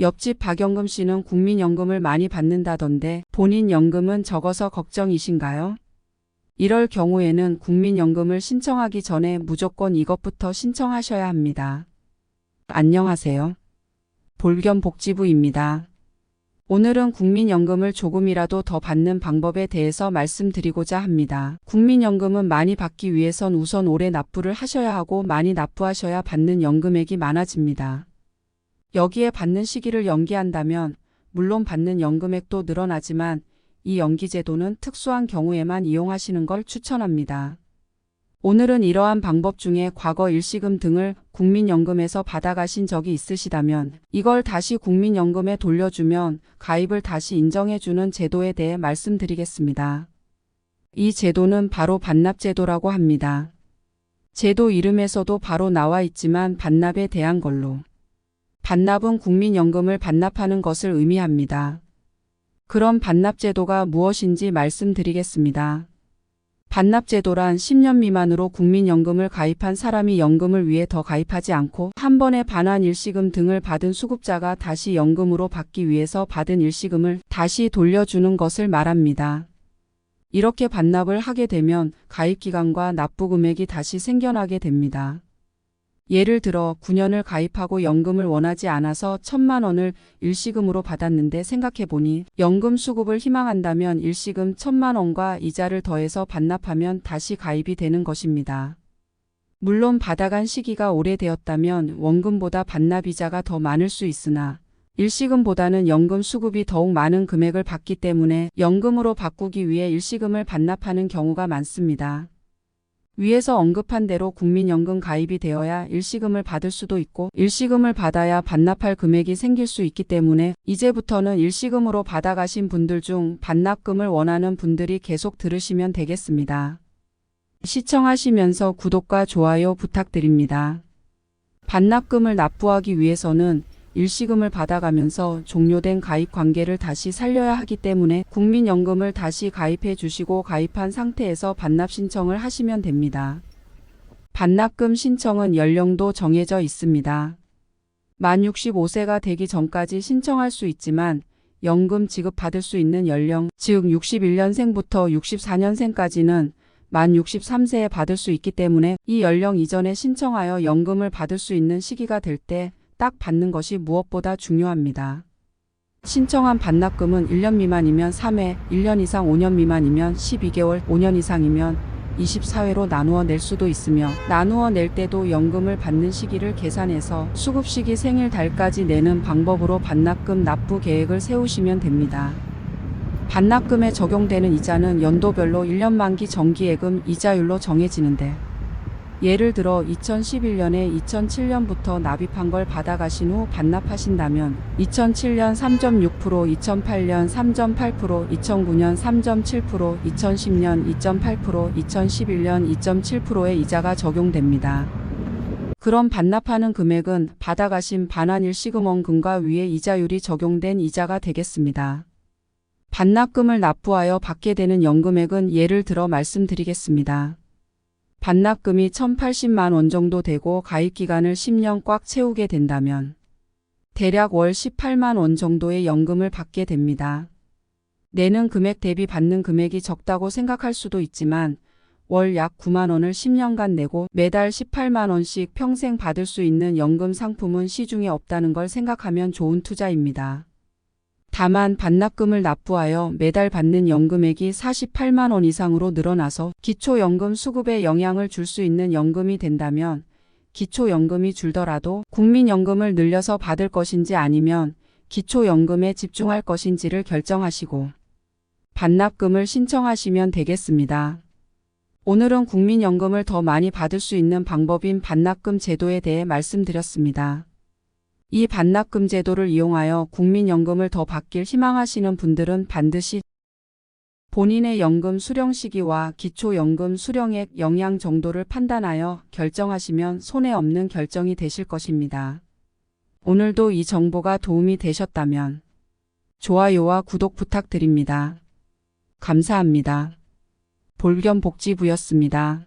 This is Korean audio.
옆집 박영금 씨는 국민연금을 많이 받는다던데 본인 연금은 적어서 걱정이신가요? 이럴 경우에는 국민연금을 신청하기 전에 무조건 이것부터 신청하셔야 합니다. 안녕하세요. 볼겸복지부입니다. 오늘은 국민연금을 조금이라도 더 받는 방법에 대해서 말씀드리고자 합니다. 국민연금은 많이 받기 위해선 우선 오래 납부를 하셔야 하고 많이 납부하셔야 받는 연금액이 많아집니다. 여기에 받는 시기를 연기한다면 물론 받는 연금액도 늘어나지만 이 연기제도는 특수한 경우에만 이용하시는 걸 추천합니다. 오늘은 이러한 방법 중에 과거 일시금 등을 국민연금에서 받아가신 적이 있으시다면 이걸 다시 국민연금에 돌려주면 가입을 다시 인정해주는 제도에 대해 말씀드리겠습니다. 이 제도는 바로 반납제도라고 합니다. 제도 이름에서도 바로 나와 있지만 반납에 대한 걸로. 반납은 국민연금을 반납하는 것을 의미합니다. 그럼 반납제도가 무엇인지 말씀드리겠습니다. 반납제도란 10년 미만으로 국민연금을 가입한 사람이 연금을 위해 더 가입하지 않고 한 번에 반환 일시금 등을 받은 수급자가 다시 연금으로 받기 위해서 받은 일시금을 다시 돌려주는 것을 말합니다. 이렇게 반납을 하게 되면 가입기간과 납부금액이 다시 생겨나게 됩니다. 예를 들어 9년을 가입하고 연금을 원하지 않아서 1,000만 원을 일시금으로 받았는데 생각해보니 연금 수급을 희망한다면 일시금 1,000만 원과 이자를 더해서 반납하면 다시 가입이 되는 것입니다. 물론 받아간 시기가 오래되었다면 원금보다 반납이자가 더 많을 수 있으나 일시금보다는 연금 수급이 더욱 많은 금액을 받기 때문에 연금으로 바꾸기 위해 일시금을 반납하는 경우가 많습니다. 위에서 언급한 대로 국민연금 가입이 되어야 일시금을 받을 수도 있고 일시금을 받아야 반납할 금액이 생길 수 있기 때문에 이제부터는 일시금으로 받아가신 분들 중 반납금을 원하는 분들이 계속 들으시면 되겠습니다. 시청하시면서 구독과 좋아요 부탁드립니다. 반납금을 납부하기 위해서는 일시금을 받아가면서 종료된 가입 관계를 다시 살려야 하기 때문에 국민연금을 다시 가입해 주시고 가입한 상태에서 반납 신청을 하시면 됩니다. 반납금 신청은 연령도 정해져 있습니다. 만 65세가 되기 전까지 신청할 수 있지만 연금 지급받을 수 있는 연령, 즉 61년생부터 64년생까지는 만 63세에 받을 수 있기 때문에 이 연령 이전에 신청하여 연금을 받을 수 있는 시기가 될 때 딱 받는 것이 무엇보다 중요합니다. 신청한 반납금은 1년 미만이면 3회, 1년 이상 5년 미만이면 12개월, 5년 이상이면 24회로 나누어 낼 수도 있으며 나누어 낼 때도 연금을 받는 시기를 계산해서 수급 시기 생일 달까지 내는 방법으로 반납금 납부 계획을 세우시면 됩니다. 반납금에 적용되는 이자는 연도별로 1년 만기 정기예금 이자율로 정해지는데 예를 들어 2011년에 2007년부터 납입한 걸 받아가신 후 반납하신다면 2007년 3.6%, 2008년 3.8%, 2009년 3.7%, 2010년 2.8%, 2011년 2.7%의 이자가 적용됩니다. 그럼 반납하는 금액은 받아가신 반환 일시금원금과 위에 이자율이 적용된 이자가 되겠습니다. 반납금을 납부하여 받게 되는 연금액은 예를 들어 말씀드리겠습니다. 반납금이 1,080만 원 정도 되고 가입기간을 10년 꽉 채우게 된다면 대략 월 18만 원 정도의 연금을 받게 됩니다. 내는 금액 대비 받는 금액이 적다고 생각할 수도 있지만 월 약 9만 원을 10년간 내고 매달 18만 원씩 평생 받을 수 있는 연금 상품은 시중에 없다는 걸 생각하면 좋은 투자입니다. 다만 반납금을 납부하여 매달 받는 연금액이 48만 원 이상으로 늘어나서 기초연금 수급에 영향을 줄 수 있는 연금이 된다면 기초연금이 줄더라도 국민연금을 늘려서 받을 것인지 아니면 기초연금에 집중할 것인지를 결정하시고 반납금을 신청하시면 되겠습니다. 오늘은 국민연금을 더 많이 받을 수 있는 방법인 반납금 제도에 대해 말씀드렸습니다. 이 반납금 제도를 이용하여 국민연금을 더 받길 희망하시는 분들은 반드시 본인의 연금 수령 시기와 기초연금 수령액 영향 정도를 판단하여 결정하시면 손해 없는 결정이 되실 것입니다. 오늘도 이 정보가 도움이 되셨다면 좋아요와 구독 부탁드립니다. 감사합니다. 볼겸복지부였습니다.